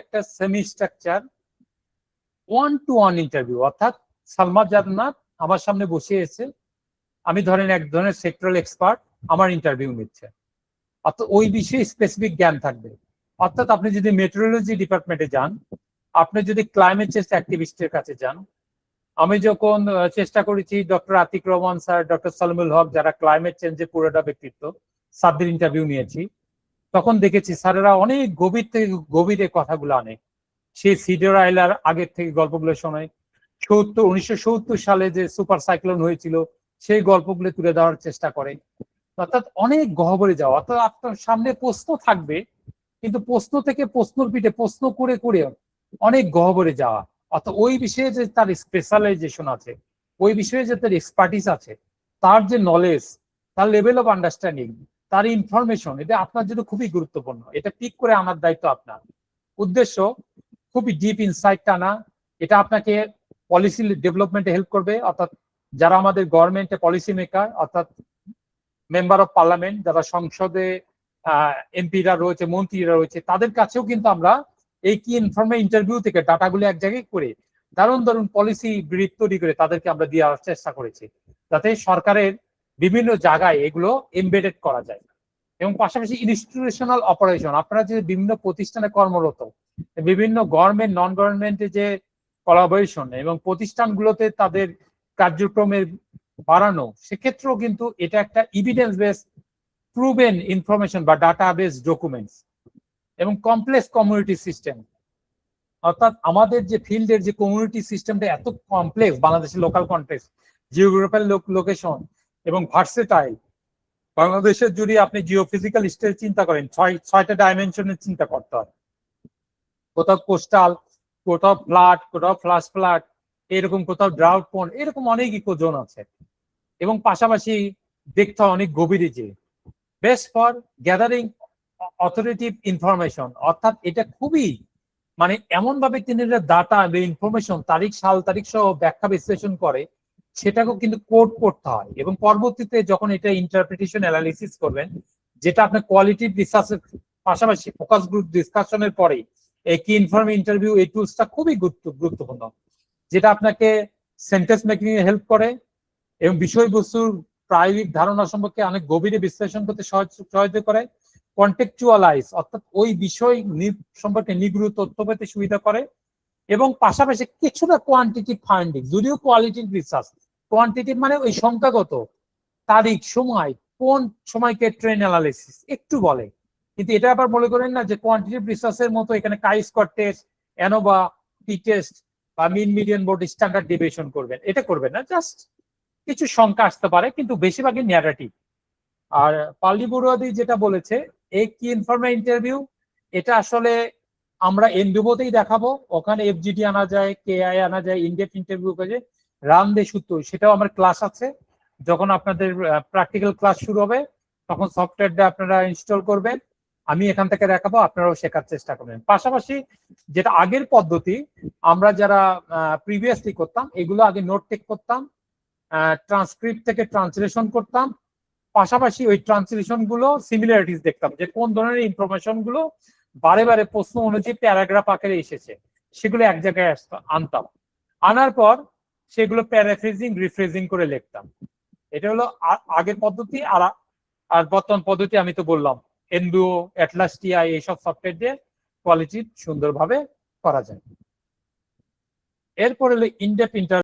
একটা semi structure 1-to-1 interview, অর্থাৎ সালমা জান্নাত আমার সামনে বসে এসে, আমি ধরেন এক ধরনের সেক্টরাল এক্সপার্ট, আমার ইন্টারভিউ নিচ্ছে, অর্থাৎ ওই বিষয়ে স্পেসিফিক জ্ঞান থাকবে। অর্থাৎ আপনি যদি মেট্রোলজি ডিপার্টমেন্টে যান, আপনি যদি ক্লাইমেট চেঞ্জ অ্যাক্টিভিস্টের কাছে যান, আমি যখন চেষ্টা করেছি doctor Atiq Rahman sir, doctor Saleemul Huq, যারা ক্লাইমেট চেঞ্জের পুরোটা ব্যক্তিত্ব, সাবদের ইন্টারভিউ নিয়েছি, তখন দেখেছি স্যারেরা অনেক গভীর থেকে গভীরে কথাগুলো আনে। সেই সিডর আইলার আগের থেকে গল্পগুলো শোনায়, 1970 সালে যে সুপার সাইক্লোন হয়েছিল সেই গল্পগুলো তুলে দেওয়ার চেষ্টা করে। অর্থাৎ অনেক গহ্বরে যাওয়া, অর্থাৎ আপনার সামনে প্রশ্ন থাকবে, কিন্তু প্রশ্ন থেকে প্রশ্নর পিঠে প্রশ্ন করে করে অনেক গহ্বরে যাওয়া। অর্থাৎ ওই বিষয়ে যে তার স্পেশালাইজেশন আছে, ওই বিষয়ে যে তার এক্সপার্টিস আছে, তার যে নলেজ, তার লেভেল অফ আন্ডারস্ট্যান্ডিং, তার ইনফরমেশন, এটা আপনার জন্য খুবই গুরুত্বপূর্ণ। এটা পিক করে আনার দায়িত্ব আপনার। উদ্দেশ্য খুবই ডিপ ইনসাইট টানা, এটা আপনাকে পলিসি ডেভেলপমেন্টে হেল্প করবে। অর্থাৎ যারা আমাদের গভর্নমেন্টে পলিসি মেকার, অর্থাৎ মেম্বার অফ পার্লামেন্ট, যারা সংসদে এমপিরা রয়েছে, মন্ত্রীরা রয়েছে, তাদের কাছেও কিন্তু আমরা এই কি ইন্টারভিউ থেকে ডাটাগুলো এক জায়গায় করে দারুণ দারুণ পলিসি ব্রিফ তৈরি করে তাদেরকে আমরা দেওয়ার চেষ্টা করেছি, যাতে সরকারের বিভিন্ন জায়গায় এগুলো এমবেডেড করা যায়। এবং পাশাপাশি ইনস্টিটিউশনাল অপারেশন, আপনারা যে বিভিন্ন প্রতিষ্ঠানে কর্মরত, বিভিন্ন গভর্নমেন্ট নন গভর্নমেন্টের যে কোলাবোরেশন এবং প্রতিষ্ঠানগুলোতে তাদের কার্যক্রমের বাড়ানো, সেক্ষেত্রেও কিন্তু এটা একটা এভিডেন্স বেস প্রুভেন ইনফরমেশন বা ডাটা বেস ডকুমেন্টস এবং কমপ্লেক্স কমিউনিটি সিস্টেম। অর্থাৎ আমাদের যে ফিল্ডের যে কমিউনিটি সিস্টেমটা এত কমপ্লেক্স, বাংলাদেশের লোকাল কনটেক্সট, জিওগ্রাফিক্যাল লোকেশন এবং ভার্সেটাইল। বাংলাদেশের যদি আপনি জিওফিজিক্যাল স্টেজ চিন্তা করেন, ছয়টা ডাইমেনশনের চিন্তা করতে হয়। কোথাও কোস্টাল, কোথাও ফ্লাড, কোথাও ফ্লাশ ফ্লাড, এরকম কোথাও ড্রাউট পোন, এরকম অনেক ইকোজোন আছে। এবং পাশাপাশি দেখতে হয় অনেক গভীরে যে বেস্ট ফর গ্যাদারিং অথরিটিভ ইনফরমেশন। অর্থাৎ এটা খুবই মানে এমন ভাবে তিনি ডাটা বা ইনফরমেশন তারিখ সাল তারিখ সহ ব্যাখ্যা বিশ্লেষণ করে, সেটাকেও কিন্তু কোড করতে হয়। এবং পরবর্তীতে যখন এটা ইন্টারপ্রিটেশন অ্যানালিসিস করবেন, যেটা আপনার কোয়ালিটি রিসার্চের পাশাপাশি ফোকাস গ্রুপ ডিসকাশনের পরে এই কি ইনফর্ম ইন্টারভিউ, এই টুলসটা খুবই গুরুত্বপূর্ণ, যেটা আপনাকে সেন্টেন্স মেকিং এ হেল্প করে এবং বিষয়বস্তুর প্রায়োগিক ধারণা সম্পর্কে অনেক গভীরে বিশ্লেষণ করতে সহায়তা করে, কন্টেক্সচুয়ালাইজ অর্থাৎ ওই বিষয় সম্পর্কে নিগূঢ় তথ্য পেতে সুবিধা করে, এবং পাশাপাশি কিছুটা কোয়ান্টিটিভ ফাইন্ডিং, যদিও কোয়ালিটিভ রিসার্চ, কোয়ান্টিটিভ মানে ওই সংখ্যাগত তারিখ সময়, কোন সময়কে ট্রেন অ্যানালিসিস একটু বলে, কিন্তু এটা আবার মনে করেন না যে কোয়ান্টিটিভ রিসার্চের মতো এখানে chi square test, ANOVA, T test বা mean median board standard deviation করবেন, এটা করবেন না। জাস্ট কিছু সংখ্যা আসতে পারে, কিন্তু বেশিরভাগই ন্যারেটিভ। আর পাল্লি বড়ুয়াদি যেটা বলেছে, এই কি ইনফর্ম ইন্টারভিউ, এটা আসলে আমরা এনডিওতেই দেখাবো, ওখানে এফজিডি আনা যায়, কেআই আনা যায়, ইনডেপথ ইন্টারভিউ করে রান দে সূত্র, সেটাও আমার ক্লাস আছে। যখন আপনাদের প্র্যাকটিক্যাল ক্লাস শুরু হবে, তখন সফটওয়্যারটা আপনারা ইনস্টল করবেন, আমি এখান থেকে দেখাবো, আপনারাও শেখার চেষ্টা করবেন। পাশাপাশি যেটা আগের পদ্ধতি, আমরা যারা প্রিভিয়াসলি করতাম, এগুলো আগে নোট টেক করতাম, ট্রান্সক্রিপ্ট থেকে ট্রান্সলেশন করতাম, পাশাপাশি ওই ট্রান্সলেশন গুলো সিমিলারিটিস দেখতাম, যে কোন ধরনের ইনফরমেশন গুলো বারে বারে প্রশ্ন অনুযায়ী প্যারাগ্রাফ আকারে এসেছে, সেগুলো এক জায়গায় আনতাম, আনার পর সেগুলো প্যারাফ্রেজিং রিফ্রেজিং করে লিখতাম। এটা হলো আগের পদ্ধতি। আর বর্তমান পদ্ধতি আমি তো বললাম, এনডিও, অ্যাটলাস টিআই, এইসব সফটওয়্যার দিয়ে কোয়ালিটি সুন্দরভাবে করা যায়। এরপর হলো ইনডেপথ ইন্টারভিউ।